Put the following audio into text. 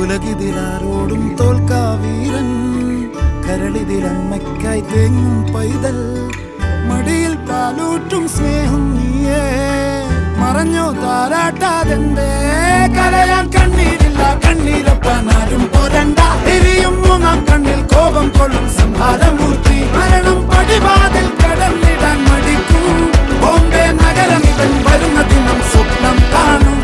ഉലകിതിലാരോടും തോൽക്കാ വീരൻ, കരളിതിലമ്മയ്ക്കായി തേങ്ങും പൈതൽ, മടിയിൽ പാലൂറ്റും സ്നേഹം നീയേ. മറഞ്ഞോ താരാട്ടാതെന്റെ കരയാൻ കണ്ണീരില്ല, കണ്ണീരൊപ്പാനാരും പോരണ്ട. എരിയും മൂന്നാം കണ്ണിൽ കോപം കൊള്ളും സംഹാരമൂർത്തി, മരണം പടിവാതിൽ കടന്നിടാൻ മടിക്കും. ബോംബെ നഗരം ഇവൻ വരുന്ന ദിനം സ്വപ്നം കാണും.